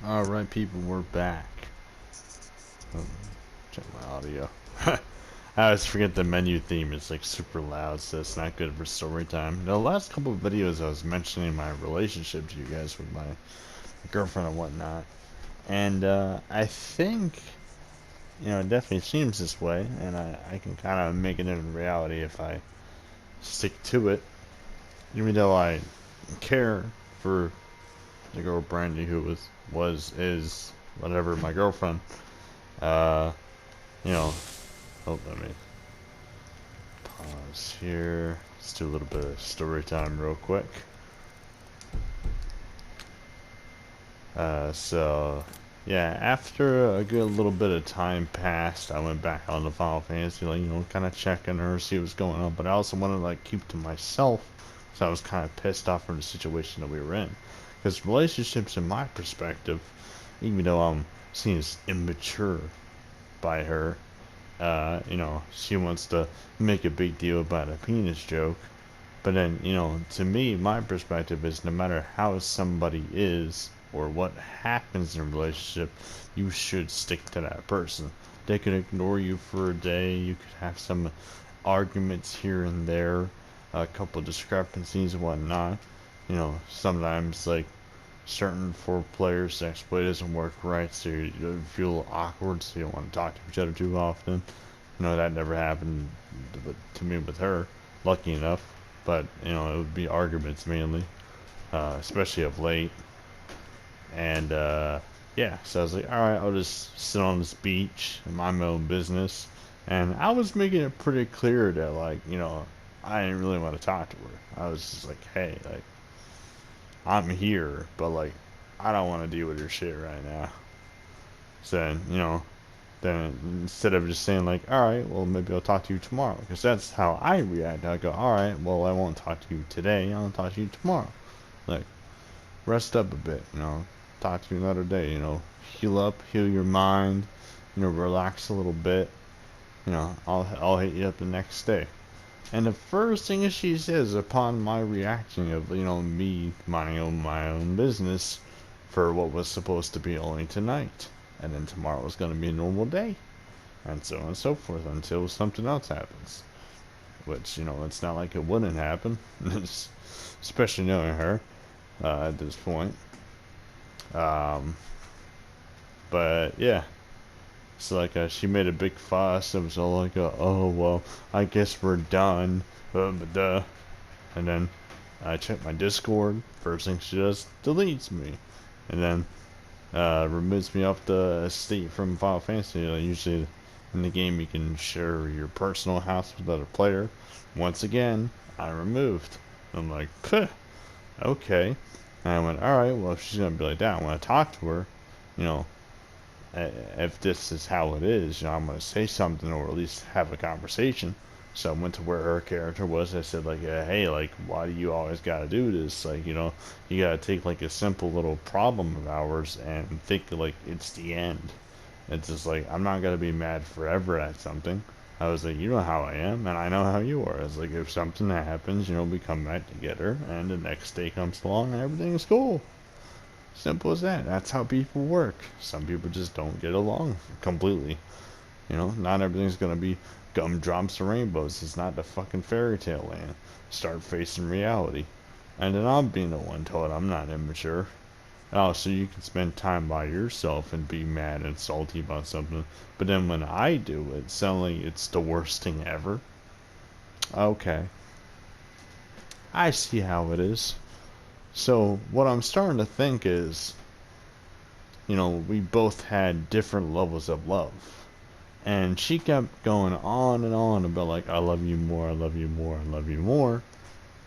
Alright, people, we're back. Oh, check my audio. I always forget the menu theme is like super loud, so it's not good for story time. The last couple of videos I was mentioning my relationship to you guys with my girlfriend and whatnot. And I think, it definitely seems this way, and I can kind of make it into reality if I stick to it. Even though I care for the girl Brandy who is, whatever, my girlfriend. Uh, you know, let me pause here. Let's do a little bit of story time real quick. So, yeah, after a good little bit of time passed, I went back on the Final Fantasy, kind of checking her, see what's going on, but I also wanted to, keep to myself, so I was kind of pissed off from the situation that we were in. Because relationships, in my perspective, even though I'm seen as immature by her, she wants to make a big deal about a penis joke. But then, to me, my perspective is no matter how somebody is or what happens in a relationship, you should stick to that person. They could ignore you for a day, you could have some arguments here and there, a couple discrepancies and whatnot. Sometimes, certain four players, the exploit doesn't work right, so you feel awkward, so you don't want to talk to each other too often. That never happened to me with her, lucky enough. But, it would be arguments mainly, especially of late. And, yeah, so I was like, alright, I'll just sit on this beach and mind my own business. And I was making it pretty clear that, I didn't really want to talk to her. I was just like, hey, I'm here, but, I don't want to deal with your shit right now. So, then instead of just saying all right, well, maybe I'll talk to you tomorrow, because that's how I react. I go, all right, well, I won't talk to you today, I'll talk to you tomorrow. Like, rest up a bit, talk to you another day, heal up, heal your mind, relax a little bit, I'll hit you up the next day. And the first thing she says upon my reaction of, me minding my own business for what was supposed to be only tonight, and then tomorrow was going to be a normal day, and so on and so forth until something else happens. Which, it's not like it wouldn't happen, especially knowing her at this point. Um, but yeah, so she made a big fuss. It was all oh well, I guess we're done. And then I checked my Discord. First thing she does, deletes me, and then removes me off the state from Final Fantasy. Usually in the game you can share your personal house with another player. Once again, I removed. I'm like, Puh, okay. And I went, alright, well, if she's going to be like that, I want to talk to her, you know, if this is how it is, I'm going to say something or at least have a conversation. So I went to where her character was. I said, hey, why do you always got to do this? You got to take, a simple little problem of ours and think, it's the end. It's just, I'm not going to be mad forever at something. I was like, you know how I am, and I know how you are. It's if something happens, we come back together, and the next day comes along, and everything is cool. Simple as that. That's how people work. Some people just don't get along completely. Not everything's gonna be gumdrops and rainbows. It's not the fucking fairy tale land. Start facing reality. And then I'm being the one told I'm not immature. Oh, so you can spend time by yourself and be mad and salty about something. But then when I do it, suddenly it's the worst thing ever. Okay. I see how it is. So what I'm starting to think is, we both had different levels of love. And she kept going on and on about I love you more, I love you more, I love you more.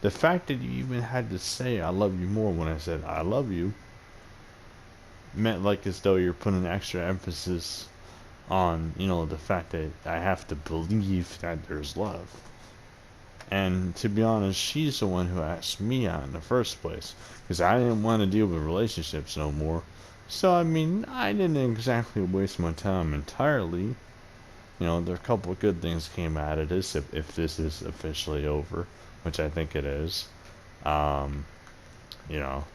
The fact that you even had to say I love you more when I said I love you meant as though you're putting extra emphasis on, the fact that I have to believe that there's love. And to be honest, she's the one who asked me out in the first place, because I didn't want to deal with relationships no more. So, I didn't exactly waste my time entirely. There are a couple of good things came out of this, if this is officially over, which I think it is. Um, you know,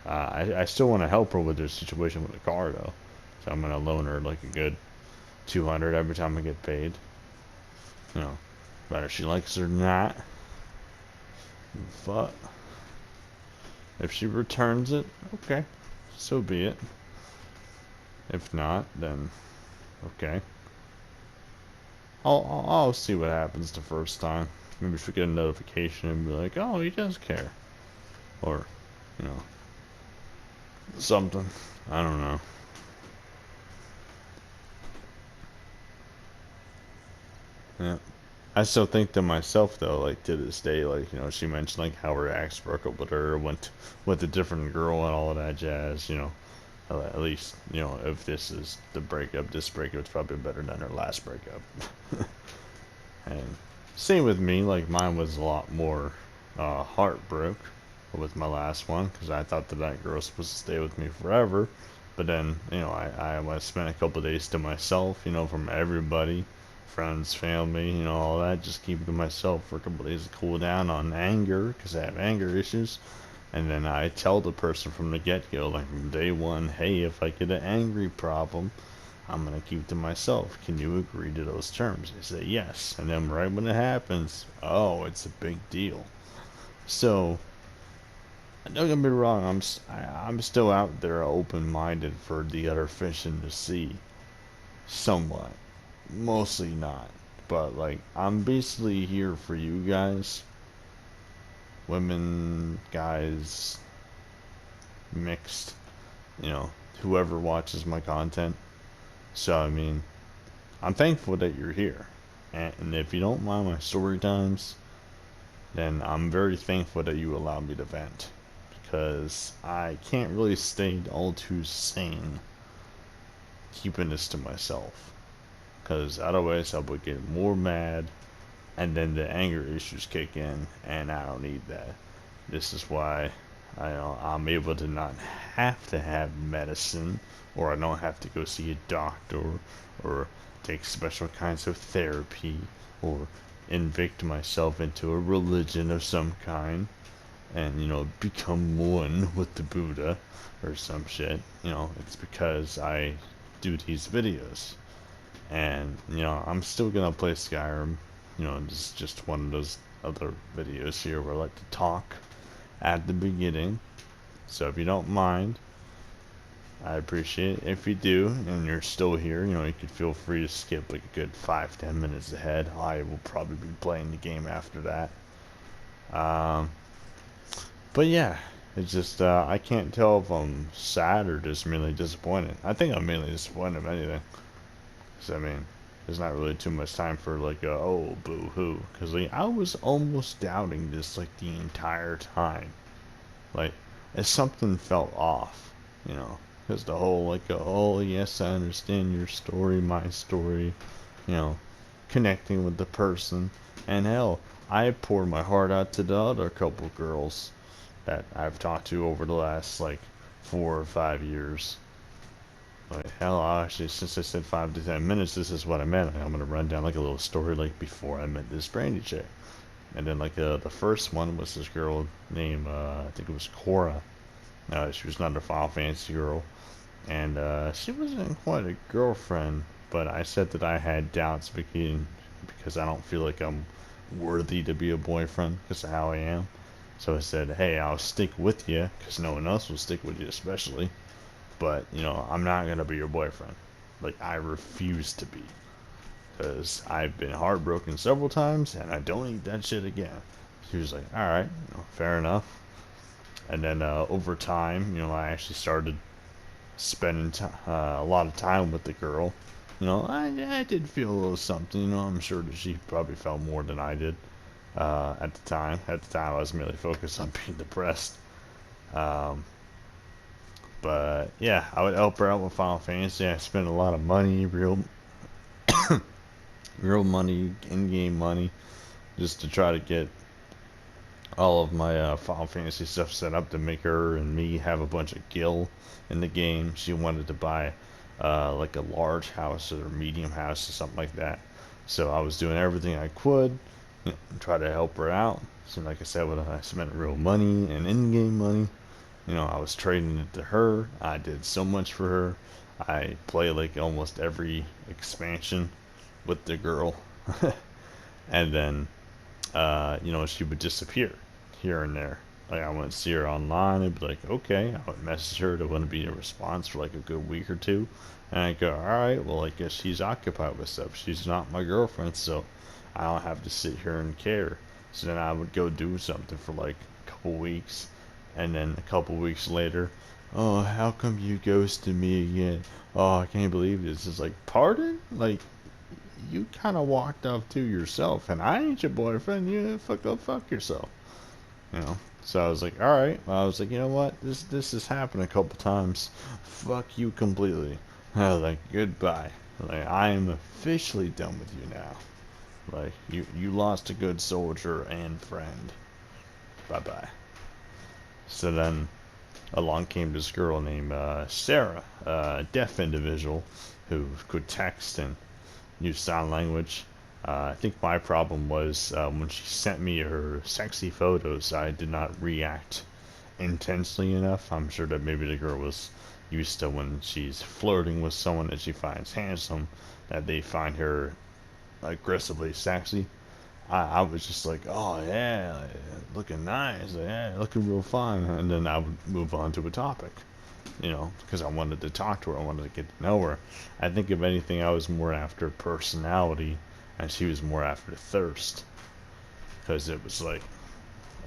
I still want to help her with her situation with the car though, so I'm gonna loan her like a good 200 every time I get paid. You know, whether she likes it or not. But if she returns it, okay, so be it. If not, then okay. I'll see what happens the first time. Maybe she'll get a notification and be like, oh, he does care. Or, you know, something. I don't know. Yeah. I still think to myself though, like to this day, like, you know, she mentioned like how her ex broke up with her, went with a different girl and all of that jazz, you know. At least, you know, if this is the breakup, this breakup's probably better than her last breakup. And same with me, like mine was a lot more heartbroken with my last one because I thought that that girl was supposed to stay with me forever. But then, you know, I spent a couple of days to myself, you know, from everybody, friends, family, you know, all that. Just keep it to myself for a couple of days to cool down on anger because I have anger issues. And then I tell the person from the get-go, like from day one, hey, if I get an angry problem, I'm going to keep it to myself. Can you agree to those terms? They say yes. And then right when it happens, oh, it's a big deal. So, don't get me wrong, I'm still out there open-minded for the other fish in the sea. Somewhat. Mostly not. But, like, I'm basically here for you guys. Women, guys, mixed, you know, whoever watches my content. So, I mean, I'm thankful that you're here. And if you don't mind my story times, then I'm very thankful that you allow me to vent. Because I can't really stay all too sane keeping this to myself. Because otherwise I would get more mad and then the anger issues kick in and I don't need that. This is why I'm able to not have to have medicine, or I don't have to go see a doctor, or take special kinds of therapy, or invict myself into a religion of some kind, and, you know, become one with the Buddha, or some shit. You know, it's because I do these videos. And, you know, I'm still gonna play Skyrim. You know, this is just one of those other videos here where I like to talk at the beginning. So if you don't mind, I appreciate it. If you do, and you're still here, you know, you could feel free to skip like a good 5-10 minutes ahead. I will probably be playing the game after that. Um, but yeah, it's just, I can't tell if I'm sad or just mainly disappointed. I think I'm mainly disappointed if anything. Because, I mean, there's not really too much time for like a, oh, boo-hoo. Because like, I was almost doubting this like the entire time. Like, as something felt off, you know. Because the whole like, oh yes, I understand your story, my story, you know, connecting with the person. And hell, I poured my heart out to the other couple girls that I've talked to over the last like 4 or 5 years. Like, hell, actually, since I said 5 to 10 minutes, this is what I meant. I'm gonna run down like a little story like before I met this brandy chick. And then like the first one was this girl named I think it was Cora. She was not a Final Fantasy girl, and she wasn't quite a girlfriend. But I said that I had doubts because I don't feel like I'm worthy to be a boyfriend because of how I am. So I said, hey, I'll stick with you because no one else will stick with you, especially. But, you know, I'm not going to be your boyfriend. Like, I refuse to be. Because I've been heartbroken several times, and I don't need that shit again. She was like, alright, you know, fair enough. And then, over time, you know, I actually started spending a lot of time with the girl. You know, I did feel a little something, you know, I'm sure that she probably felt more than I did, at the time. At the time, I was merely focused on being depressed. Um, But yeah, I would help her out with Final Fantasy. I spent a lot of money, real money, in-game money, just to try to get all of my Final Fantasy stuff set up to make her and me have a bunch of gil in the game. She wanted to buy like a large house or a medium house or something like that. So I was doing everything I could, try to help her out. So like I said, I spent real money and in-game money. You know, I was trading it to her. I did so much for her. I play like almost every expansion with the girl. And then, you know, she would disappear here and there. Like I wouldn't see her online. I'd be like, okay. I would message her. There wouldn't be a response for like a good week or two. And I go, all right. Well, I guess she's occupied with stuff. She's not my girlfriend, so I don't have to sit here and care. So then I would go do something for like a couple weeks, and then a couple weeks later, oh, how come you ghosted me again? Oh, I can't believe this. It's like, pardon? Like, you kind of walked off to yourself, and I ain't your boyfriend. You go fuck yourself. You know. So I was like, all right. Well, I was like, you know what? This has happened a couple times. Fuck you completely. I was like, goodbye. Like I am officially done with you now. Like you lost a good soldier and friend. Bye bye. So then along came this girl named Sarah, a deaf individual who could text and use sign language. I think my problem was when she sent me her sexy photos, I did not react intensely enough. I'm sure that maybe the girl was used to when she's flirting with someone that she finds handsome, that they find her aggressively sexy. I was just like, oh yeah, looking nice, yeah, looking real fine, and then I would move on to a topic, you know, because I wanted to talk to her, I wanted to get to know her. I think if anything, I was more after personality, and she was more after thirst, because it was like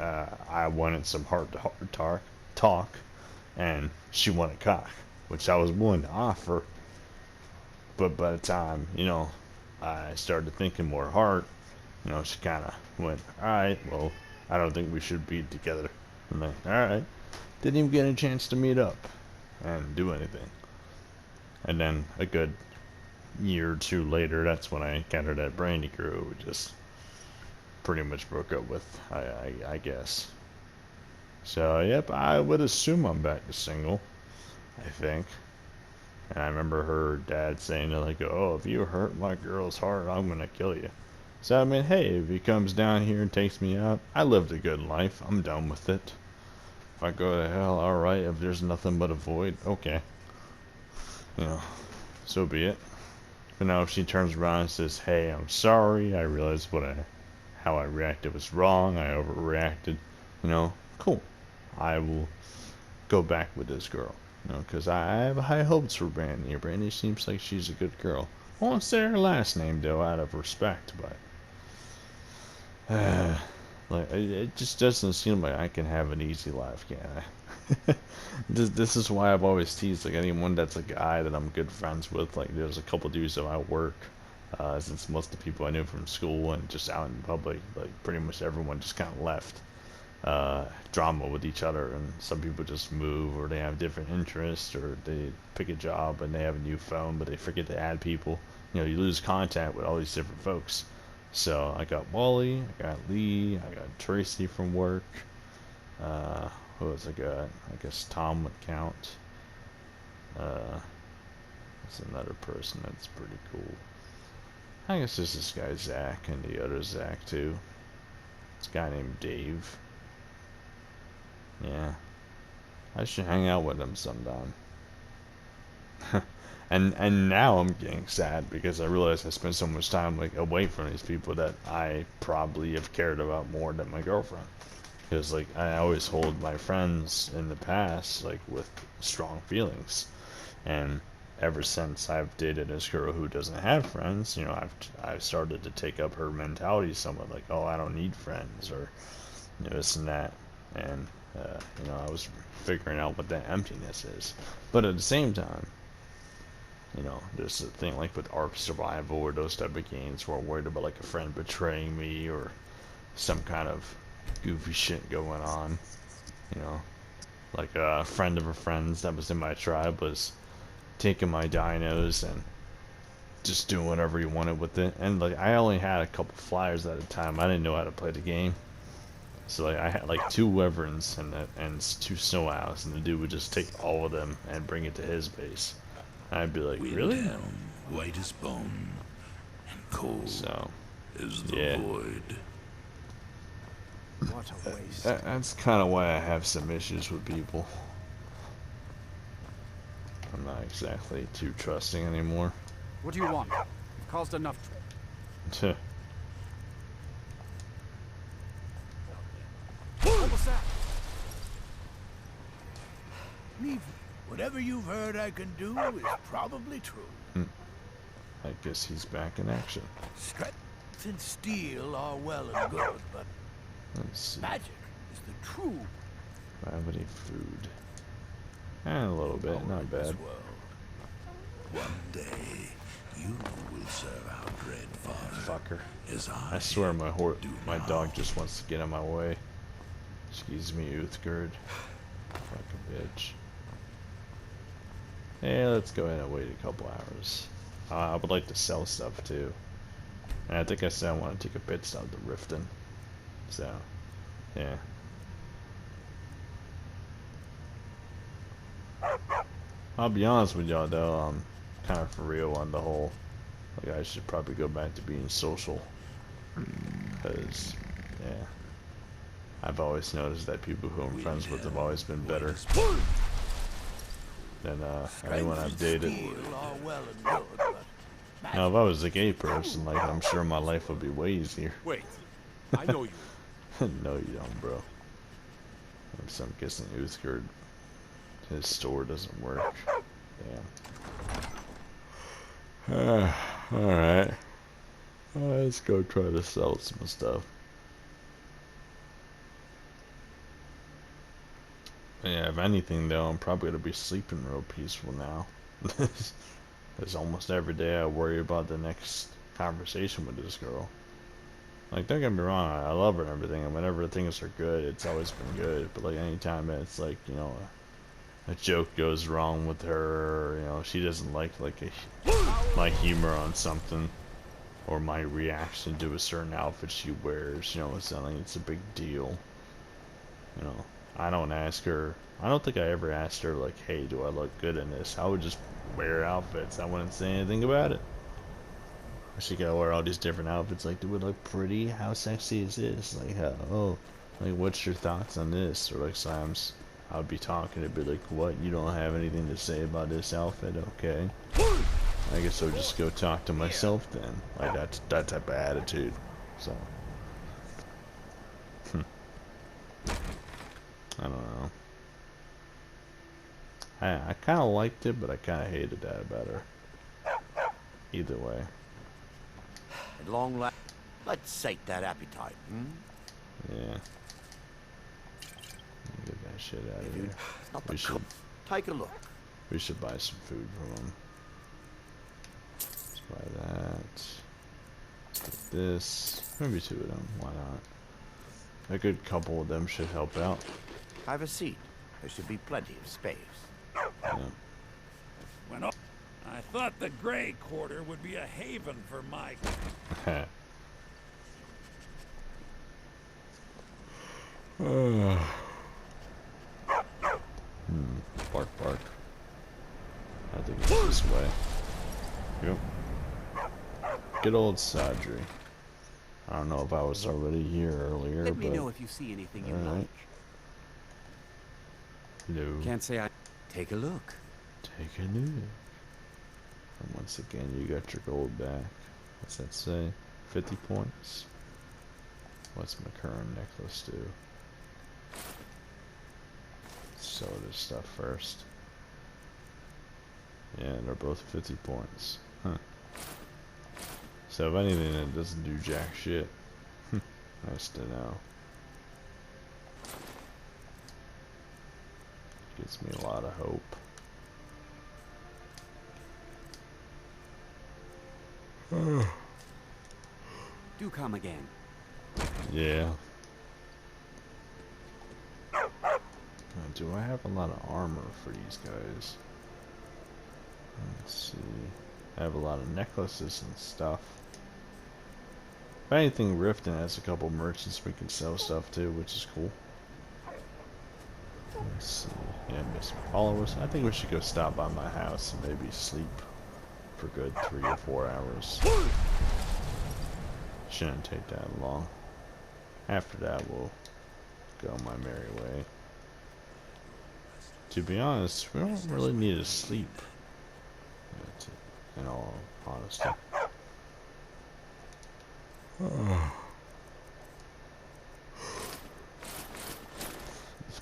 I wanted some heart-to-heart talk, and she wanted cock, which I was willing to offer, but by the time, you know, I started thinking more heart. You know, she kind of went, alright, well, I don't think we should be together. I'm like, alright. Didn't even get a chance to meet up and do anything. And then a good year or two later, that's when I got her that Brandy girl who just pretty much broke up with, I guess. So, yep, I would assume I'm back to single, I think. And I remember her dad saying, like, oh, if you hurt my girl's heart, I'm going to kill you. So, I mean, hey, if he comes down here and takes me out, I lived a good life. I'm done with it. If I go to hell, alright. If there's nothing but a void, okay. You know, so be it. But now if she turns around and says, hey, I'm sorry, I realized how I reacted was wrong, I overreacted, you know, cool. I will go back with this girl. You know, because I have high hopes for Brandy. Brandy seems like she's a good girl. I won't say her last name, though, out of respect, but like it just doesn't seem like I can have an easy life, can I? This is why I've always teased like anyone that's a guy that I'm good friends with. Like there's a couple dudes that I work, since most of the people I knew from school and just out in public, like pretty much everyone just kind of left. Drama with each other, and some people just move, or they have different interests, or they pick a job and they have a new phone, but they forget to add people. You know, you lose contact with all these different folks. So I got Wally, I got Lee, I got Tracy from work. Who else I got? I guess Tom would count. That's another person that's pretty cool. I guess there's this guy Zach and the other Zach too. This guy named Dave. Yeah, I should hang out with him sometime. And now I'm getting sad because I realize I spent so much time like away from these people that I probably have cared about more than my girlfriend. Because like I always hold my friends in the past like with strong feelings, and ever since I've dated this girl who doesn't have friends, you know, I've started to take up her mentality somewhat like, oh, I don't need friends, or you know, this and that, and you know, I was figuring out what that emptiness is. But at the same time, you know, there's a thing like with Ark Survival or those type of games where I'm worried about like a friend betraying me or some kind of goofy shit going on. You know, like a friend of a friend's that was in my tribe was taking my dinos and just doing whatever he wanted with it. And like I only had a couple flyers at a time. I didn't know how to play the game. So like I had like 2 wyverns and 2 snow owls, and the dude would just take all of them and bring it to his base. And I'd be like, really? Down, white as bone, and cold So, as the yeah. void. What a waste. That's kind of why I have some issues with people. I'm not exactly too trusting anymore. What do you want? You've caused enough. What was that? Leave. Whatever you've heard I can do is probably true. I guess he's back in action. Strength and steel are well and good, but Let's see. magic is the true Gravity, food. And a little bit, power not of this bad. world. One day, you will serve our dread father. Fucker. As I swear my now. dog just wants to get in my way. Excuse me, Uthgerd. Fucking bitch. Hey, let's go ahead and wait a couple hours. I would like to sell stuff too. And I think I said I want to take a pit stop to Riften. So, yeah. I'll be honest with y'all though, I'm kind of for real on the whole, like I should probably go back to being social. Because, yeah. I've always noticed that people who I'm friends with have always been better than anyone I've dated. Now, if I was a gay person, like, I'm sure my life would be way easier. Wait, I know you. No, you don't, bro. So I'm guessing Uthgerd, his store doesn't work. Damn. Alright. Let's go try to sell some stuff. Yeah, if anything though, I'm probably gonna be sleeping real peaceful now. Because almost every day I worry about the next conversation with this girl. Like, don't get me wrong, I love her and everything, and whenever things are good, it's always been good. But like, anytime it's like, you know, a joke goes wrong with her, or, you know, she doesn't like my humor on something, or my reaction to a certain outfit she wears, you know, it's not like it's a big deal. You know, I don't ask her. I don't think I ever asked her, like, hey, do I look good in this? I would just wear outfits. I wouldn't say anything about it. She gotta wear all these different outfits. Like, do it look pretty? How sexy is this? Like, like, what's your thoughts on this? Or like, sometimes I would be talking to be like, what? You don't have anything to say about this outfit? Okay. I guess I'll just go talk to myself then. Like, that's that type of attitude. So. I don't know. I kind of liked it, but I kind of hated that about her. Either way. At long last, let's sate that appetite, Yeah. Get that shit out of here. It's not the cup. Take a look. We should buy some food from him. Let's buy that. Get this. Maybe two of them. Why not? A good couple of them should help out. Have a seat. There should be plenty of space. Yeah. I thought the Grey Quarter would be a haven for my... Bark, bark. I think it's this way. Yep. Good old Sadri. I don't know if I was already here earlier, Let me but... know if you see anything you Alright. like. No. Can't say I... Take a look. Take a look. And once again, you got your gold back. What's that say? 50 points? What's my current necklace do? Sell this stuff first. Yeah, they're both 50 points. Huh. So if anything, it doesn't do jack shit. Nice to know. Gives me a lot of hope. Do come again. Yeah. Do I have a lot of armor for these guys? Let's see. I have a lot of necklaces and stuff. If anything, Riften has a couple merchants we can sell stuff to, which is cool. Let's see. Yeah, miss followers. I think we should go stop by my house and maybe sleep for good 3 or 4 hours. Shouldn't take that long. After that, we'll go my merry way. to be honest, we don't really need to sleep. In all honesty. Let's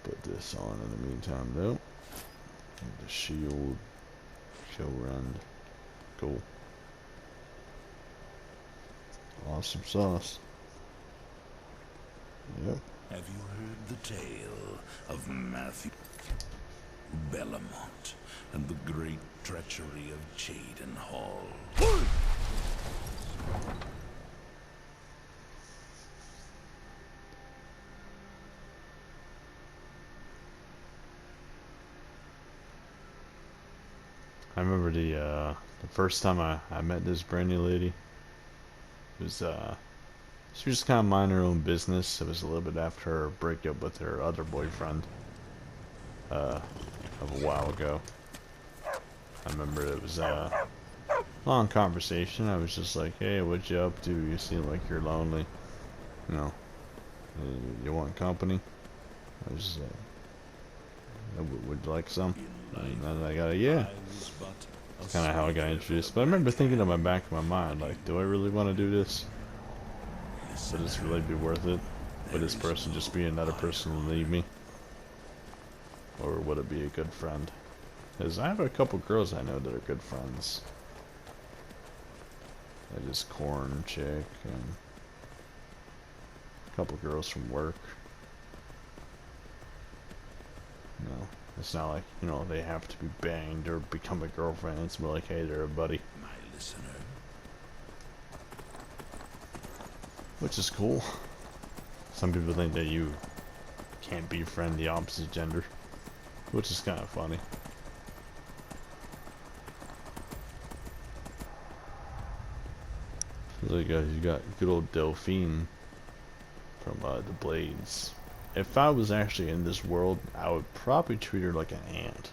put this on in the meantime, though. The shield. Show rend. Cool. Awesome sauce. Yep. Have you heard the tale of Matthew Bellamont and the great treachery of Chaden Hall? I remember the first time I met this brand new lady. It was she was just kind of minding her own business. It was a little bit after her breakup with her other boyfriend of a while ago. I remember it was a long conversation. I was just like, "Hey, what you up to? You seem like you're lonely. You know, you want company?" I was just would you like some? And then I got a yeah. That's kind of how I got introduced. But I remember thinking in my back of my mind, like, do I really want to do this? Would this really be worth it? Would this person just be another person and leave me? Or would it be a good friend? Because I have a couple girls I know that are good friends. This corn chick and a couple girls from work. No, it's not like, you know, they have to be banged or become a girlfriend. It's more like, hey, they're a buddy. My listener. Which is cool. Some people think that you can't befriend the opposite gender, which is kind of funny. Look, guys, you got good old Delphine from the Blades. If I was actually in this world, I would probably treat her like an ant.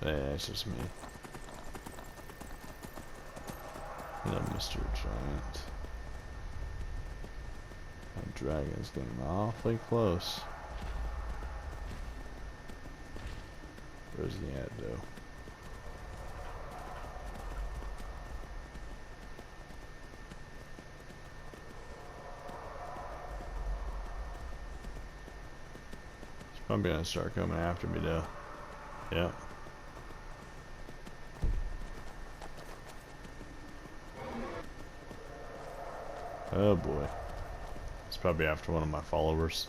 Yeah, that's just me. You know, Mr. Giant. That dragon's getting awfully close. Where's he at, though? He's probably gonna start coming after me, though. Yep. Oh boy. It's probably after one of my followers.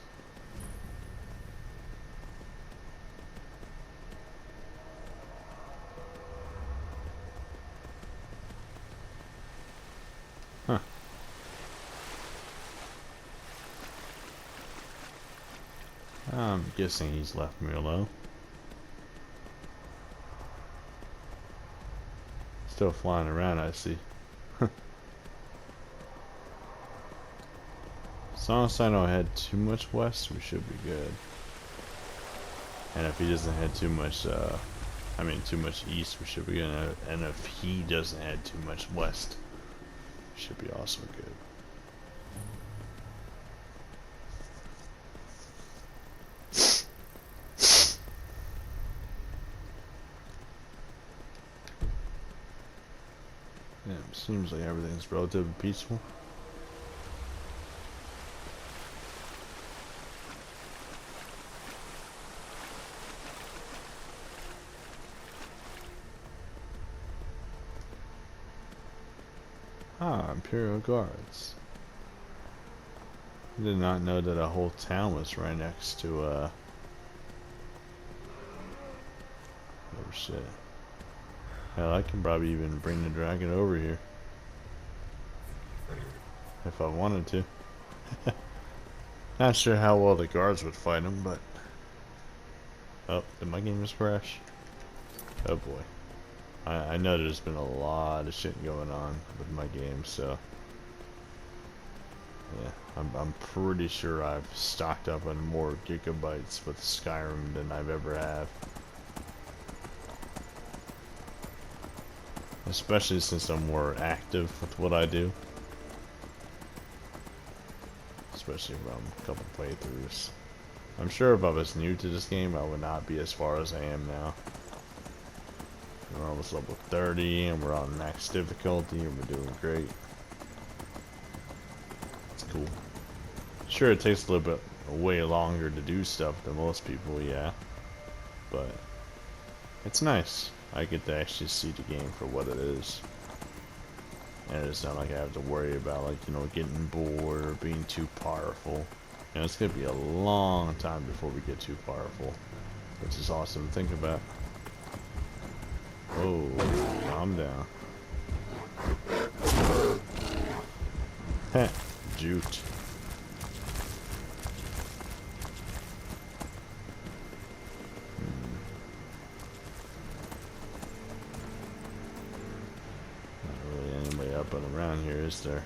Huh. I'm guessing he's left me alone. Still flying around, I see. As long as I don't head too much west, we should be good. And if he doesn't head too much, too much east, we should be good. And if he doesn't head too much west, we should be also good. Yeah, it seems like everything's relatively peaceful. Ah, Imperial Guards. I did not know that a whole town was right next to, oh shit. Hell, I can probably even bring the dragon over here. If I wanted to. Not sure how well the guards would fight him, but... Oh, did my game just crash? Oh boy. I know there's been a lot of shit going on with my game, so yeah, I'm pretty sure I've stocked up on more gigabytes with Skyrim than I've ever have. Especially since I'm more active with what I do. Especially from a couple playthroughs. I'm sure if I was new to this game, I would not be as far as I am now. We're almost level 30, and we're on max difficulty, and we're doing great. It's cool. Sure, it takes a little bit way longer to do stuff than most people, yeah. But it's nice. I get to actually see the game for what it is. And it's not like I have to worry about, like, you know, getting bored or being too powerful. You know, it's gonna be a long time before we get too powerful, which is awesome to think about. Oh, calm down. Heh, jute. Not really anybody up and around here, is there?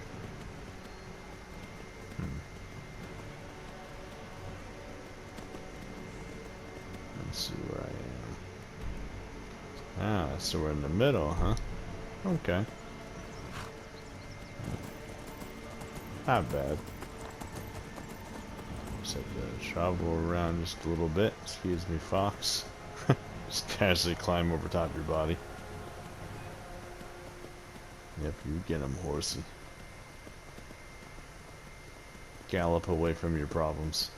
Let's see where I am. Ah, so we're in the middle, huh? Okay. Not bad. Just have to travel around just a little bit. Excuse me, fox. Just casually climb over top of your body. Yep, you get him, horsey. Gallop away from your problems.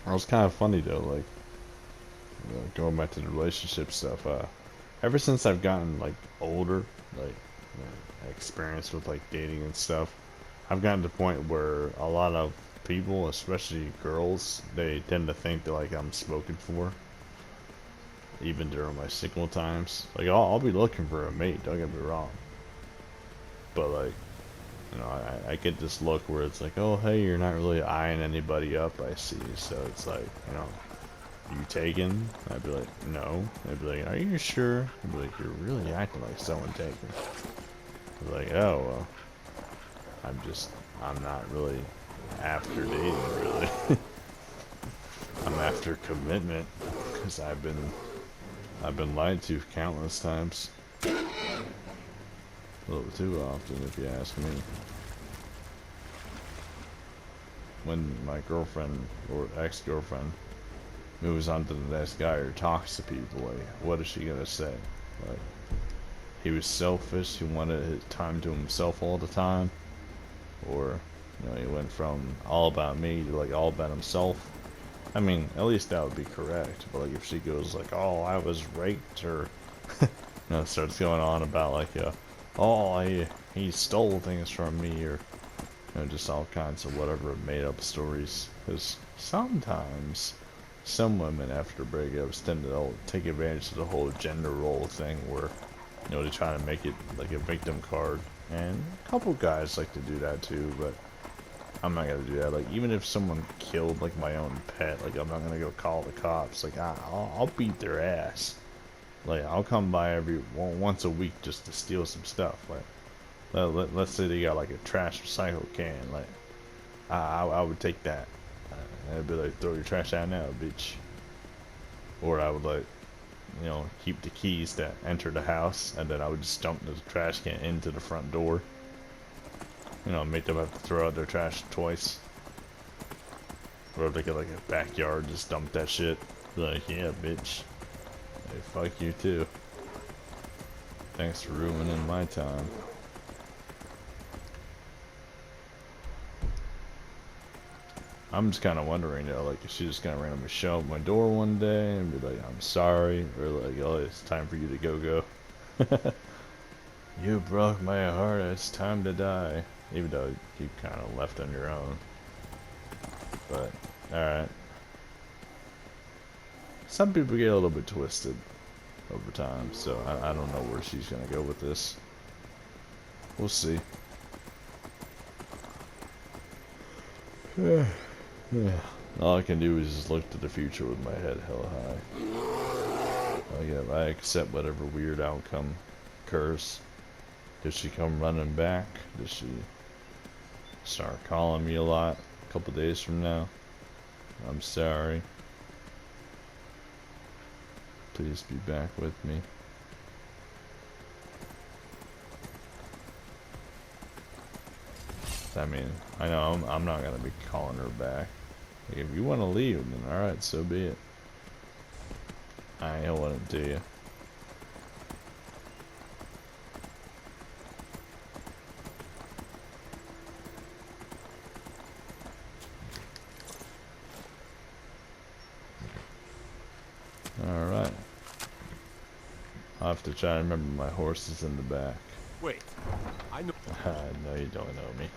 It was kind of funny though, like, you know, going back to the relationship stuff. Ever since I've gotten like older, like, you know, experience with like dating and stuff, I've gotten to the point where a lot of people, especially girls, they tend to think that like I'm spoken for, even during my single times. Like I'll be looking for a mate. Don't get me wrong, but like, you know, I get this look where it's like, oh, hey, you're not really eyeing anybody up, I see. So it's like, you know, you taken? I'd be like, no. They'd be like, are you sure? I'd be like, you're really acting like someone taken. I'd be like, oh, well, I'm not really after dating, really. I'm after commitment, because I've been lied to countless times. A little too often, if you ask me. When my girlfriend, or ex-girlfriend, moves on to the next guy or talks to people, like, what is she gonna say? Like, he was selfish, he wanted his time to himself all the time, or, you know, he went from all about me to, like, all about himself. I mean, at least that would be correct, but, like, if she goes, like, oh, I was raped, or, you know, starts going on about, like, oh, he stole things from me, or, you know, just all kinds of whatever made up stories. Because sometimes some women after breakups tend to take advantage of the whole gender role thing where, you know, they try to make it like a victim card. And a couple guys like to do that too, but I'm not gonna do that. Like, even if someone killed like my own pet, like, I'm not gonna go call the cops. Like, I'll beat their ass. Like, I'll come by once a week just to steal some stuff. Like, let's say they got like a trash recycle can. Like, I would take that. I'd be like, throw your trash out now, bitch. Or I would, like, you know, keep the keys that enter the house, and then I would just dump the trash can into the front door. You know, make them have to throw out their trash twice. Or if they get like a backyard, just dump that shit. Be like, yeah, bitch. Hey, fuck you too. Thanks for ruining my time. I'm just kind of wondering, though, like, if she's just gonna randomly show up my door one day and be like, I'm sorry, or like, oh, it's time for you to go. You broke my heart, it's time to die. Even though you kind of left on your own. But, alright. Some people get a little bit twisted over time, so I don't know where she's gonna go with this. We'll see. Yeah. All I can do is just look to the future with my head held high. Like, if I accept whatever weird outcome occurs, does she come running back? Does she start calling me a lot a couple days from now? I'm sorry. Please be back with me. I mean, I know I'm not gonna be calling her back. Like, if you want to leave, then alright, so be it. I ain't want it to you. Alright. I'll have to try to remember my horse is in the back. Wait. I know. No, you don't know me.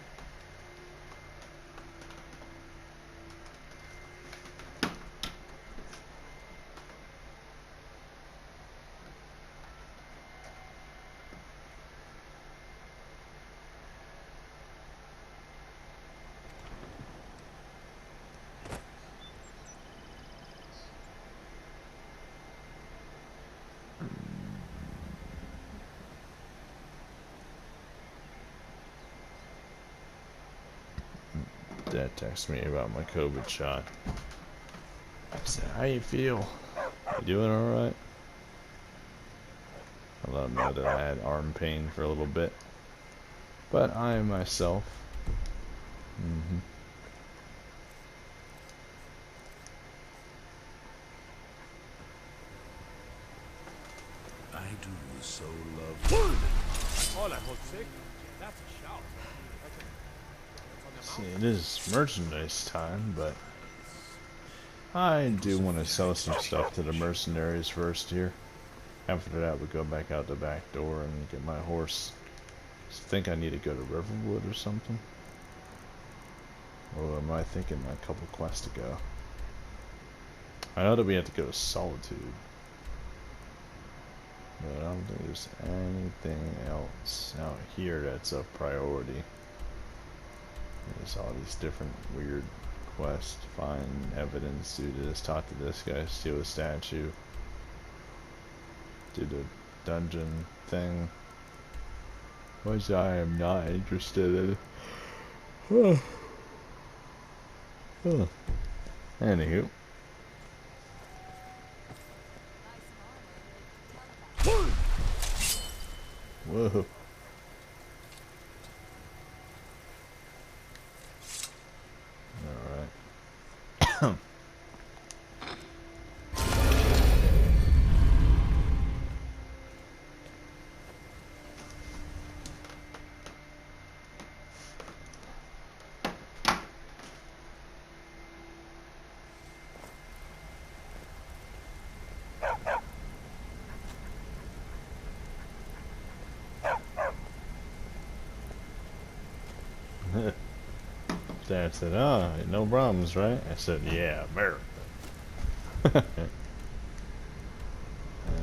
Dad texted me about my COVID shot. I said, how you feel? You doing alright? I let him know that I had arm pain for a little bit. But I am myself. I do so love. Hola, Jose. That's a shout. See, it is merchandise time, but I do want to sell some stuff to the mercenaries first here. After that, we go back out the back door and get my horse. I think I need to go to Riverwood or something. Or am I thinking a couple quests to go? I know that we have to go to Solitude. But I don't think there's anything else out here that's a priority. There's all these different weird quests. Find evidence, do this, talk to this guy, steal a statue. Do the dungeon thing. Which I am not interested in. Anywho. Whoa. Alright. Dad said, no problems, right? I said, yeah, America.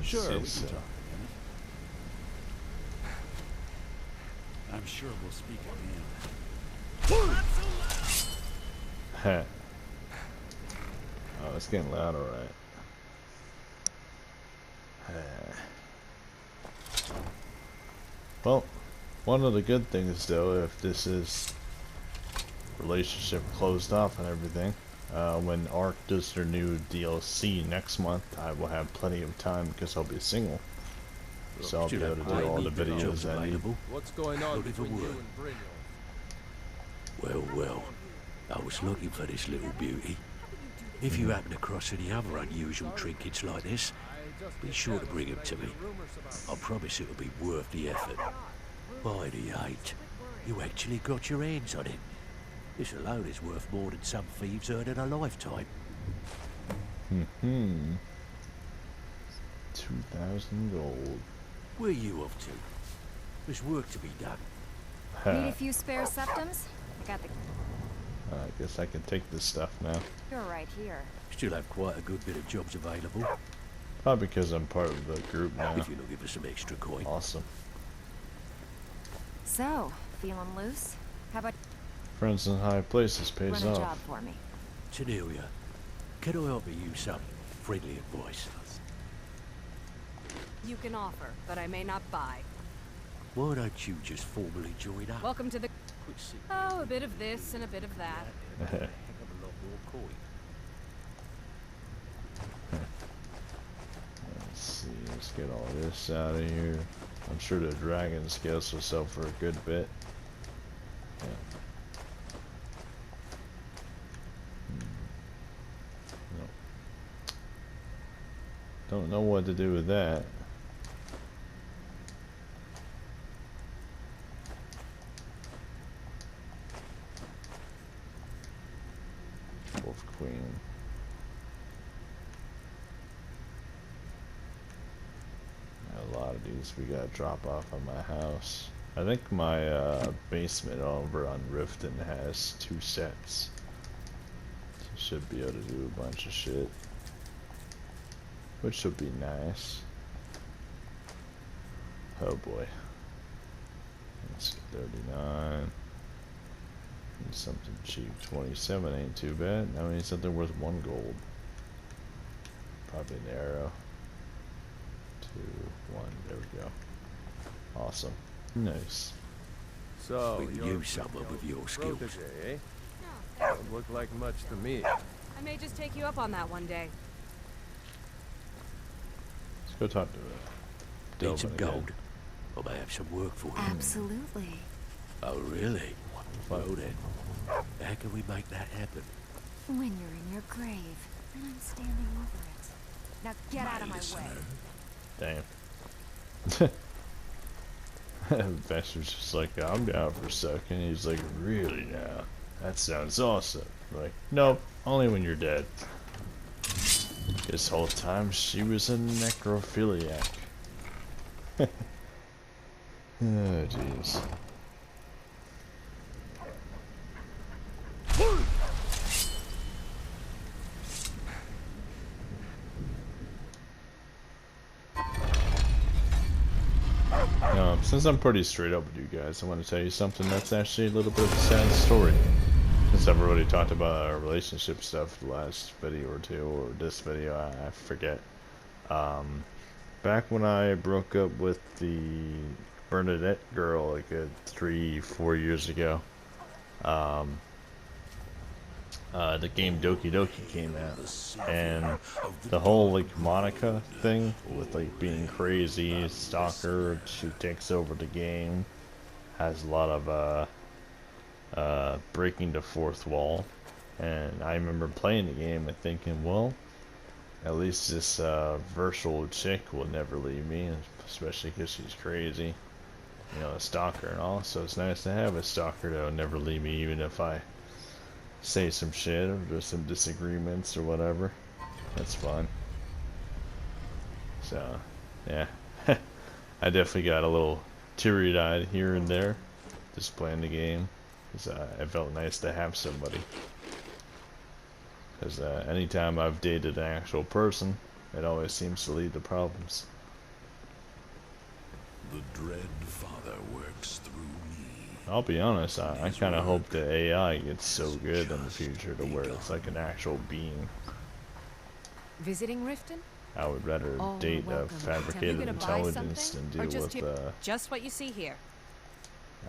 Sure, we can so. talk again. I'm sure we'll speak again. Oh, it's getting loud, alright. Well, one of the good things, though, if this is relationship closed off and everything, when Ark does their new DLC next month, I will have plenty of time because I'll be single. So I'll be able to do all the videos I need. What's going on between you and Brynjolf? Well, I was looking for this little beauty. If you happen across any other unusual trinkets like this, be sure to bring them to me. I promise it'll be worth the effort. By the 8, you actually got your hands on it. This alone is worth more than some thieves earn in a lifetime. 2,000 gold. Where are you off to? There's work to be done. Need a few spare septums? I got the... I guess I can take this stuff now. You're right here. Still have quite a good bit of jobs available. Probably because I'm part of the group now. If you'll give us some extra coin. Awesome. So, feeling loose? How about Friends in high places pays run a off. job for me? Tanelia, can I offer you some friendly advice? You can offer, but I may not buy. Why don't you just formally join up? Welcome to the... Quit sitting Oh, a bit of this and a bit of that. there, heck of a lot more coin. Let's see, let's get all this out of here. I'm sure the dragon scales will sell for a good bit. Yeah. Don't know what to do with that. Wolf Queen. A lot of these we gotta drop off at my house. I think my basement over on Riften has 2 sets. So should be able to do a bunch of shit. Which would be nice. Oh boy. Let's see, 39. Need something cheap. 27 ain't too bad. I mean something worth 1 gold. Probably an arrow. 2, 1, there we go. Awesome. Nice. So, We can you're use someone with your skills. protege, eh? Don't look like much to me. I may just take you up on that one day. Let's go talk to her. Need some Delvin again. gold? I may have some work for you. Absolutely. Oh, really? Well then, how can we make that happen? When you're in your grave, and I'm standing over it. Now get out of my way. Damn. Vesper's just like, I'm down for a second. He's like, really now? That sounds awesome. I'm like, nope, only when you're dead. This whole time she was a necrophiliac. Oh, jeez. Since I'm pretty straight up with you guys, I want to tell you something that's actually a little bit of a sad story. Since I've already talked about our relationship stuff the last video or two, or this video, I forget. Back when I broke up with the Bernadette girl like 3-4 years ago, the game Doki Doki came out, and the whole like Monica thing with like being crazy, stalker, she takes over the game, has a lot of breaking the fourth wall, and I remember playing the game and thinking, well, at least this virtual chick will never leave me, especially because she's crazy, you know, a stalker and all, so it's nice to have a stalker that will never leave me even if I say some shit or there's some disagreements or whatever. That's fun. So, yeah. I definitely got a little teary-eyed here and there just playing the game, because it felt nice to have somebody. Because anytime I've dated an actual person, it always seems to lead to problems. The Dread Father works through me. I'll be honest, I kind of hope the AI gets so good in the future to where it's like an actual being. Visiting Riften? I would rather Oh, date a welcome. fabricated You gonna buy intelligence than something? Or deal just with just what you see here.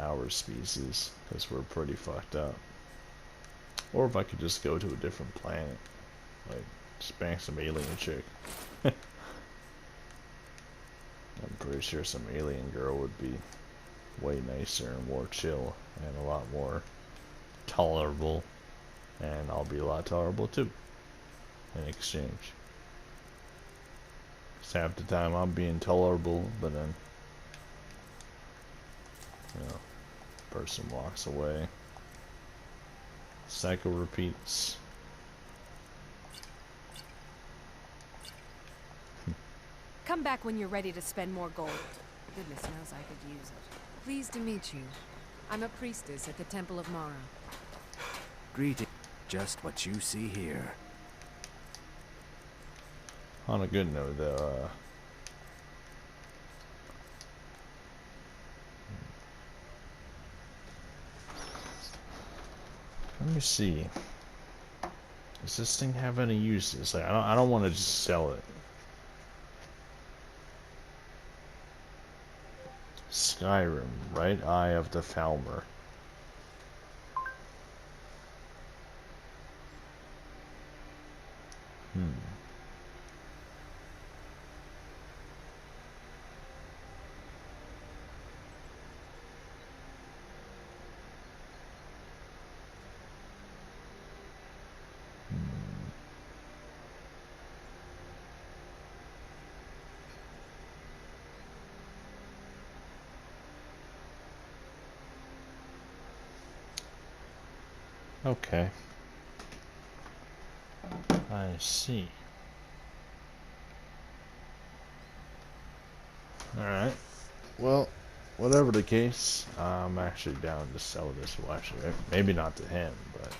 our species, because we're pretty fucked up. Or if I could just go to a different planet, like just bang some alien chick. I'm pretty sure some alien girl would be way nicer and more chill and a lot more tolerable, and I'll be a lot tolerable too in exchange. Just half the time I'm being tolerable, but then, you know, person walks away. Cycle repeats. Come back when you're ready to spend more gold. Goodness knows I could use it. Pleased to meet you. I'm a priestess at the Temple of Mara. Greeting. Just what you see here. On a good note, though, let me see. Does this thing have any uses? Like, I don't want to just sell it. Skyrim, right eye of the Falmer. Okay. I see. Alright. Well, whatever the case, I'm actually down to sell this. Well, actually, maybe not to him, but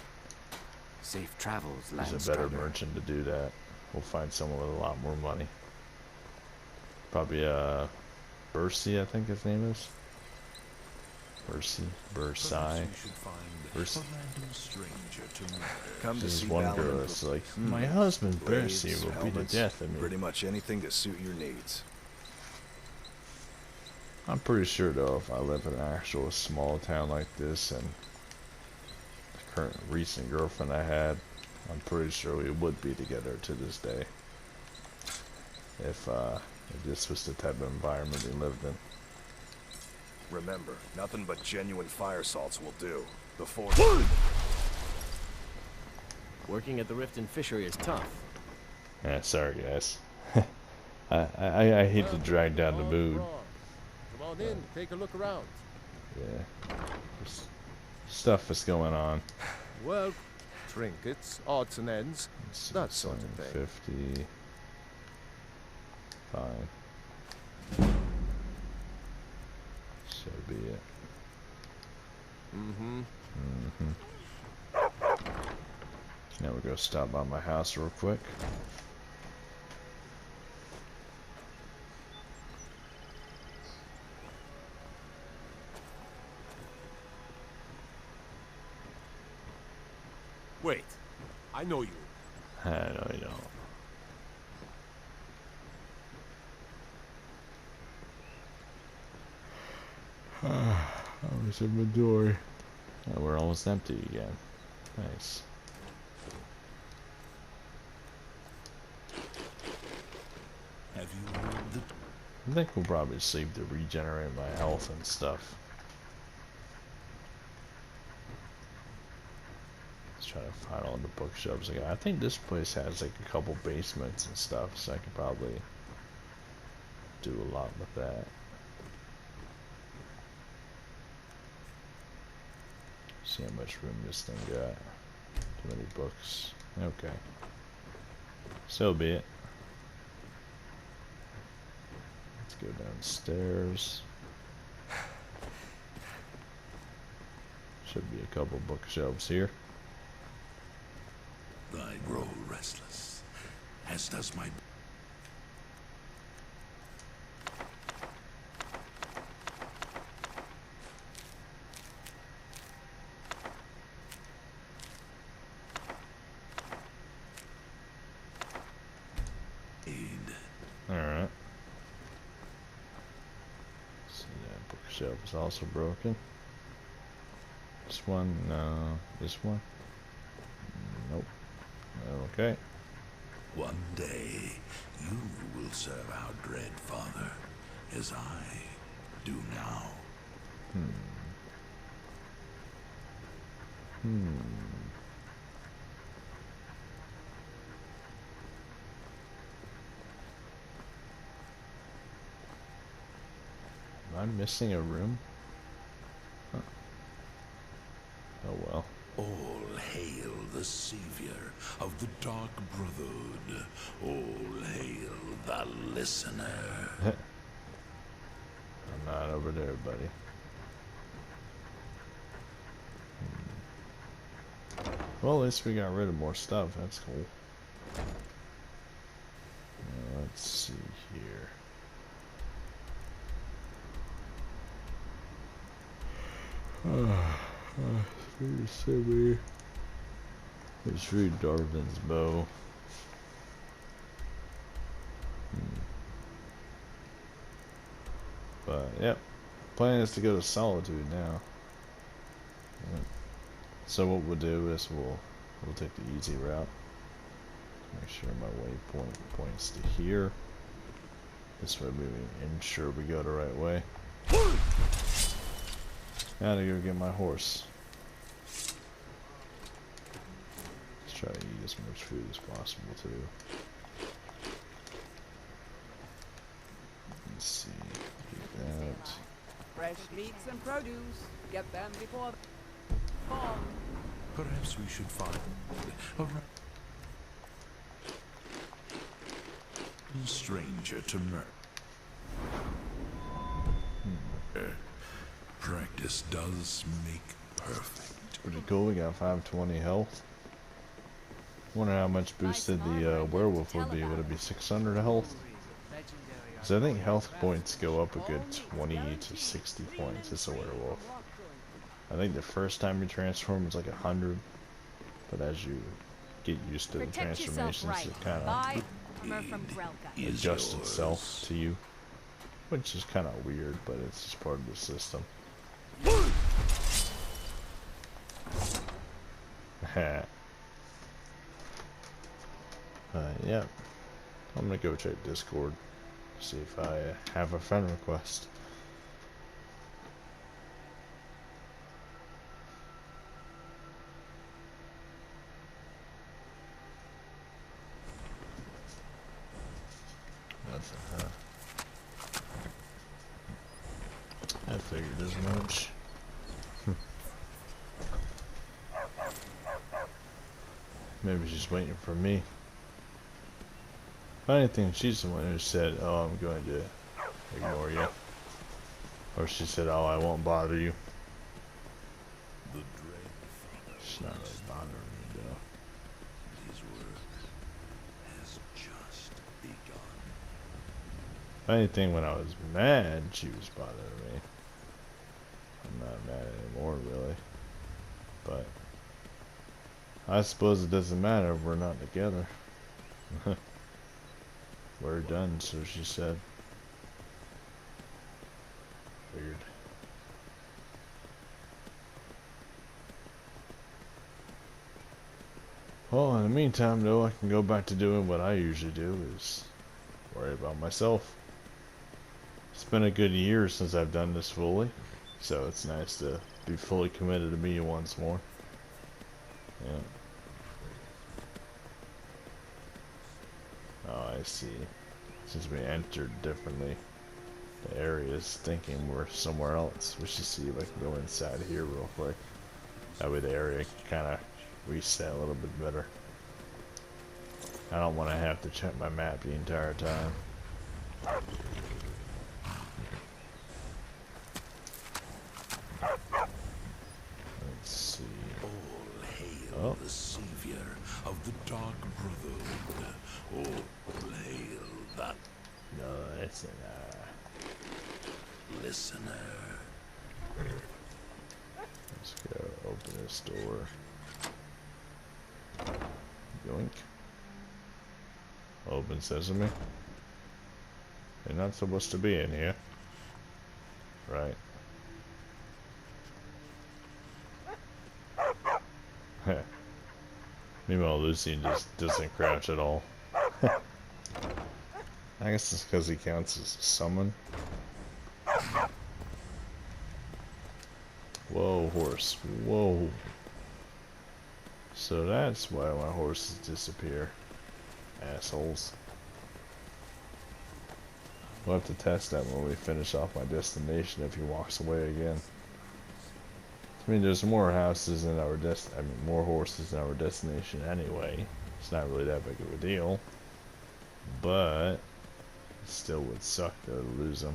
Safe travels, he's a better merchant to do that. We'll find someone with a lot more money. Probably, Bercy, I think his name is. Bursai. Come to There's see one Balin girl and that's like, my husband Bercy Graves, will be the helmets, death of me. pretty much anything to suit your needs. I'm pretty sure though, if I live in an actual small town like this and the current recent girlfriend I had, I'm pretty sure we would be together to this day. If this was the type of environment we lived in. Remember, nothing but genuine fire salts will do. Before Working at the Riften Fishery is tough. Yeah, sorry guys. I hate to drag down the mood. Come on in, take a look around. Yeah. There's stuff is going on. Well, trinkets, odds and ends, that sort of thing. 50. Fine. So be it. Now we're gonna stop by my house real quick. Wait, I know you. I know you don't. How's inventory? Oh, we're almost empty again. Nice. Have you heard the... I think we'll probably sleep to regenerate my health and stuff. Let's try to find all the bookshelves again. I think this place has like a couple basements and stuff, so I could probably do a lot with that. See how much room this thing got. Too many books. Okay. So be it. Let's go downstairs. Should be a couple bookshelves here. I grow restless, as does my... Alright. See, that bookshelf is also broken. This one, no. This one? Nope. Okay. One day, you will serve our dread father, as I do now. Am I missing a room? Huh. Oh well. All hail the savior of the Dark Brotherhood. All hail the listener. I'm not over there, buddy. Well, at least we got rid of more stuff. That's cool. Now, let's see here. Let's read Darvin's bow. But yep, plan is to go to Solitude now. So what we'll do is we'll take the easy route. Make sure my waypoint points to here. This way we ensure we go the right way. Now to go get my horse. Let's try to eat as much food as possible too. Let's see. Do that. Fresh meats and produce. Get them before fall. Perhaps we should find a stranger to murder. Practice does make perfect. Pretty cool. We got 520 health. Wonder how much boosted the werewolf would be. Would it be 600 health? Because I think health points go up a good 20 to 60 points as a werewolf. I think the first time you transform is like 100, but as you get used to the transformations, it kind of adjusts itself to you, which is kind of weird, but it's just part of the system. Yeah, I'm gonna go check Discord, see if I have a friend request. Nothing, huh? I figured as much. Maybe she's waiting for me. If anything, she's the one who said, "Oh, I'm going to ignore you," or she said, "Oh, I won't bother you." She's not really bothering me, though. His work has just begun. If anything, when I was mad, she was bothering me. I'm not mad anymore, really. But I suppose it doesn't matter if we're not together. We're done, so she said. Weird. Well, in the meantime, though, I can go back to doing what I usually do, is worry about myself. It's been a good year since I've done this fully, so it's nice to be fully committed to me once more. Yeah. Oh, I see. Since we entered differently, the area is thinking we're somewhere else. We should see if I can go inside here real quick. That way the area can kind of reset a little bit better. I don't want to have to check my map the entire time. Let's see. All hail the savior of the Dark Brotherhood. All hail that listener. Let's go open this door. Yoink. Open sesame. You're not supposed to be in here. Right. Meanwhile, Lucy just doesn't crouch at all. I guess it's because he counts as a summon. Whoa, horse. Whoa. So that's why my horses disappear. Assholes. We'll have to test that when we finish off my destination if he walks away again. I mean, there's more houses in our more horses in our destination anyway. It's not really that big of a deal. But it still would suck to lose them.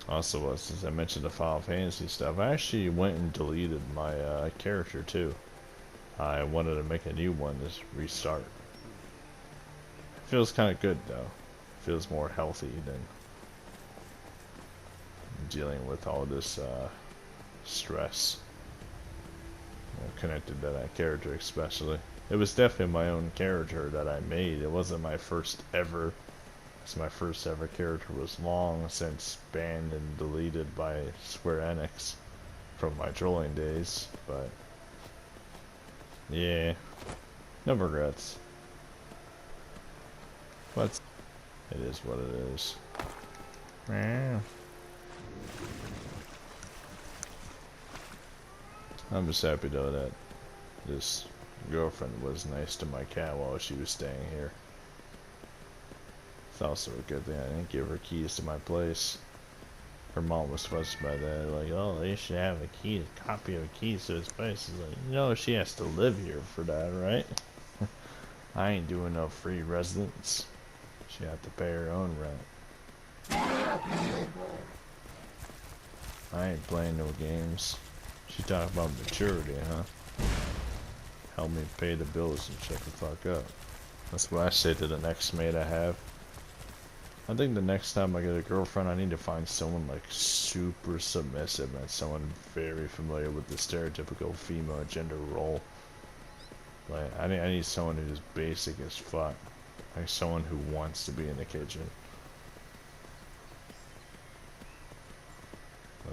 Also, since I mentioned the Final Fantasy stuff, I actually went and deleted my character too. I wanted to make a new one to restart. It feels kind of good though. It feels more healthy than dealing with all this stress connected to that character especially. It was definitely my own character that I made. It wasn't my first ever. My first ever character was long since banned and deleted by Square Enix from my trolling days, but yeah, no regrets. But it is what it is. I'm just happy though that this girlfriend was nice to my cat while she was staying here. It's also a good thing I didn't give her keys to my place. her mom was fussed by that, like, oh, they should have a copy of a key to this place. It's like, you know, she has to live here for that, right? I ain't doing no free residence. She have to pay her own rent. I ain't playing no games. She talking about maturity, huh? Help me pay the bills and shut the fuck up. That's what I say to the next mate I have. I think the next time I get a girlfriend, I need to find someone like super submissive and someone very familiar with the stereotypical female gender role. Like, I need someone who's basic as fuck. Like someone who wants to be in the kitchen.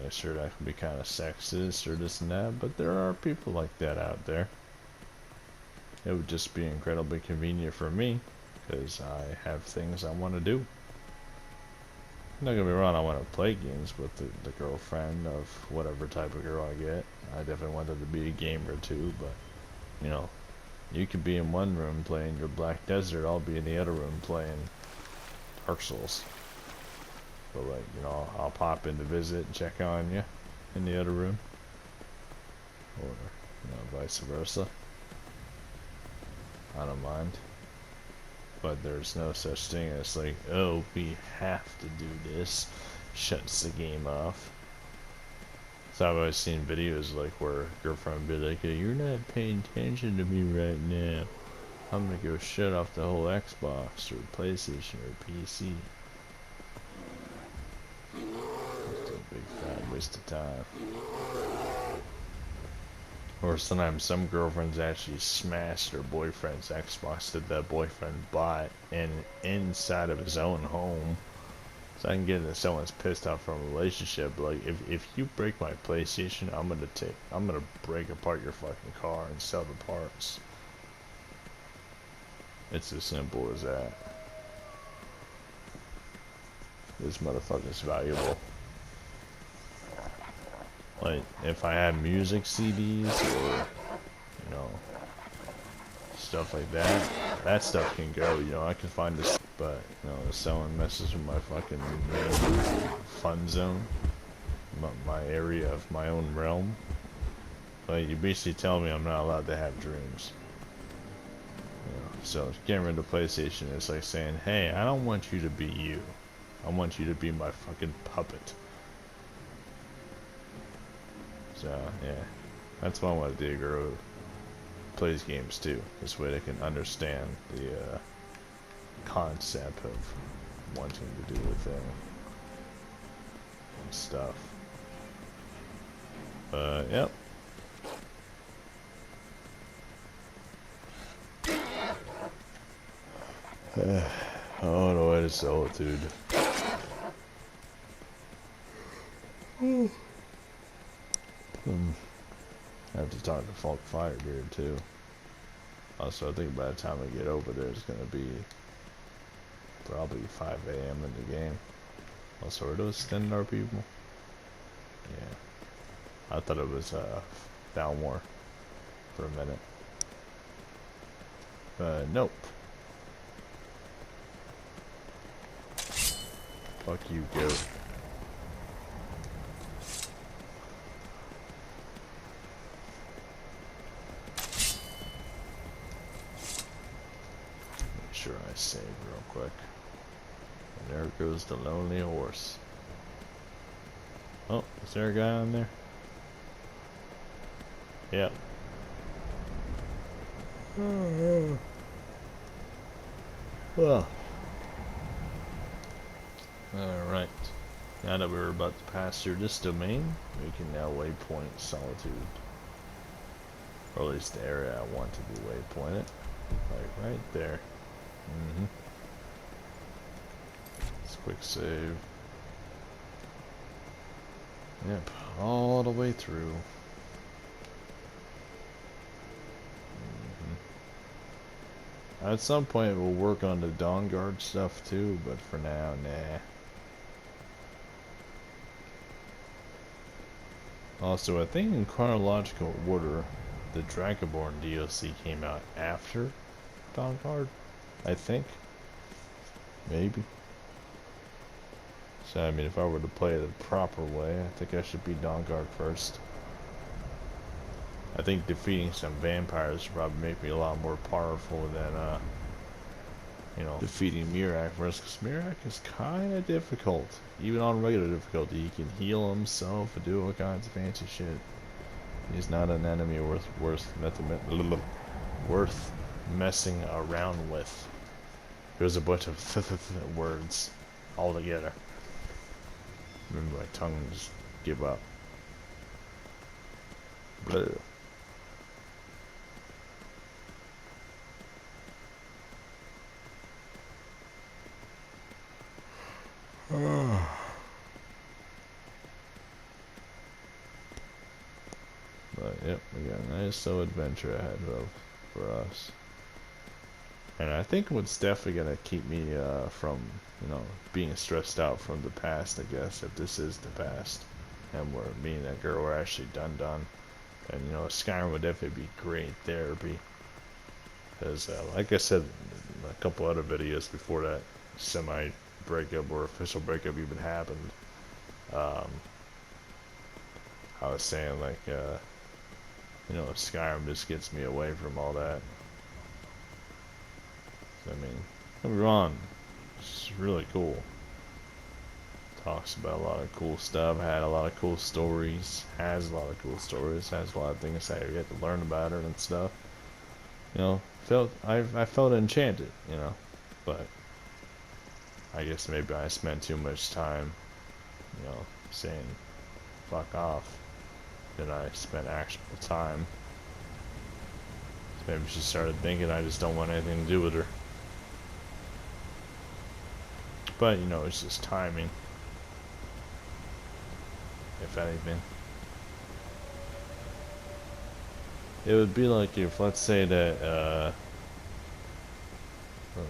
Like, sure, that can be kind of sexist or this and that, but there are people like that out there. It would just be incredibly convenient for me, because I have things I want to do. Not gonna be wrong, I want to play games with the girlfriend of whatever type of girl I get. I definitely want her to be a gamer too, but, you know, you could be in one room playing your Black Desert, I'll be in the other room playing Dark Souls. But like, you know, I'll pop in to visit and check on you in the other room. Or, you know, vice versa. I don't mind. But there's no such thing as like, oh, we have to do this. Shuts the game off. So I've always seen videos like where a girlfriend would be like, hey, you're not paying attention to me right now. I'm gonna go shut off the whole Xbox or PlayStation or PC. It's a big fat waste of time. Or sometimes some girlfriends actually smash their boyfriend's Xbox that that boyfriend bought and inside of his own home. So I can get that someone's pissed off from a relationship. Like, if you break my PlayStation, I'm gonna break apart your fucking car and sell the parts. It's as simple as that. This motherfucker's valuable. Like, if I had music CDs or, you know, stuff like that, that stuff can go, you know, I can find this, but, you know, if someone messes with my fucking fun zone, my area of my own realm, like, you basically tell me I'm not allowed to have dreams. You know, so getting rid of PlayStation is like saying, hey, I don't want you to be you. I want you to be my fucking puppet. So, yeah, that's why I want to date a girl who plays games too. This way they can understand the concept of wanting to do a thing and stuff. Yep. Oh, the way to solitude. I have to talk to Falk Firebeard too. Also, I think by the time I get over there, it's gonna be probably 5 a.m. in the game. Also, are those Stendarr people? Yeah. I thought it was Thalmor for a minute. Nope. Fuck you, goat. Make sure I save real quick. And there goes the lonely horse. Oh, is there a guy on there? Yep. Well. Alright. Now that we're about to pass through this domain, we can now waypoint Solitude. Or at least the area I want to be waypointed. Like right there. Let's quick save. Yep, all the way through. At some point we'll work on the Dawn Guard stuff too, but for now, nah. Also, I think in chronological order, the Dragonborn DLC came out after Dawn Guard, I think. Maybe. So I mean, if I were to play it the proper way, I think I should be Dawnguard first. I think defeating some vampires would probably make me a lot more powerful than, you know, defeating Mirak first, because Mirak is kind of difficult. Even on regular difficulty, he can heal himself and do all kinds of fancy shit. He's not an enemy worth messing around with. There's a bunch of words all together. Remember, my tongue just give up. Blah. But yep, we got a nice little adventure ahead for us. And I think what's definitely gonna keep me from, you know, being stressed out from the past, I guess, if this is the past, and where me and that girl were actually done. And you know, Skyrim would definitely be great therapy. Because, like I said in a couple other videos before that semi-breakup or official breakup even happened, I was saying, like, you know, Skyrim just gets me away from all that. I mean, don't be wrong, it's really cool. Talks about a lot of cool stuff, had a lot of cool stories, has a lot of cool stories, has a lot of things that you get to learn about it and stuff. You know, I felt enchanted, you know, but I guess maybe I spent too much time, you know, saying fuck off than I spent actual time. So maybe she started thinking I just don't want anything to do with her. But, you know, it's just timing, if anything. It would be like if, let's say that,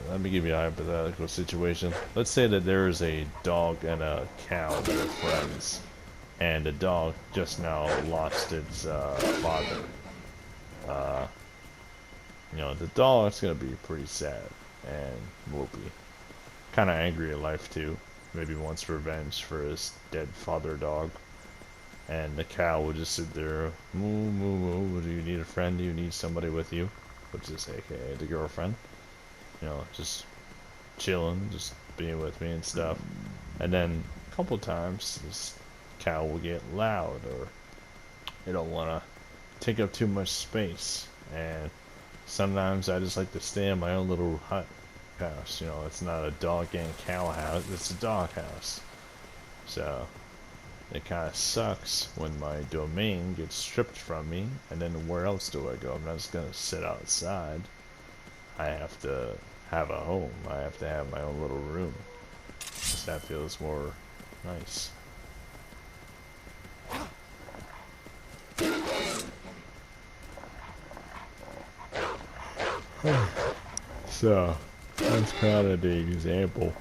let me give you a hypothetical situation. Let's say that there is a dog and a cow that are friends, and the dog just now lost its father. You know, the dog's gonna be pretty sad, and will be kind of angry at life too. Maybe wants revenge for his dead father dog. And the cow will just sit there, moo, moo, moo. Do you need a friend? Do you need somebody with you? Which is aka the girlfriend. You know, just chilling, just being with me and stuff. And then a couple times, this cow will get loud, or it don't want to take up too much space. And sometimes I just like to stay in my own little hut house. You know, it's not a dog and cow house, it's a dog house. So it kind of sucks when my domain gets stripped from me, and then where else do I go? I'm not just gonna sit outside. I have to have a home. I have to have my own little room. Because that feels more nice. So, that's kind of the example.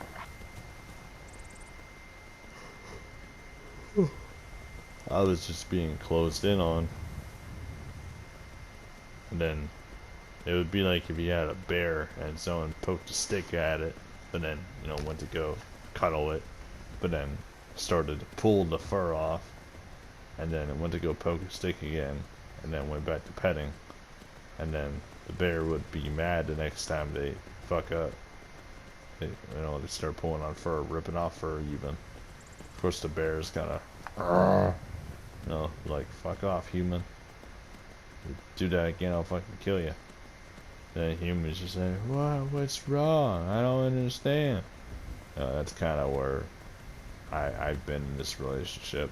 I was just being closed in on. And then it would be like if you had a bear and someone poked a stick at it, but then, you know, went to go cuddle it, but then started to pull the fur off, and then it went to go poke a stick again, and then went back to petting, and then the bear would be mad the next time they fuck up. They, you know, they start pulling on fur, ripping off fur even. Of course the bear's kinda, you know, like, fuck off, human. You do that again, I'll fucking kill you. The humans just say, "What? What's wrong? I don't understand." That's kind of where I've been in this relationship.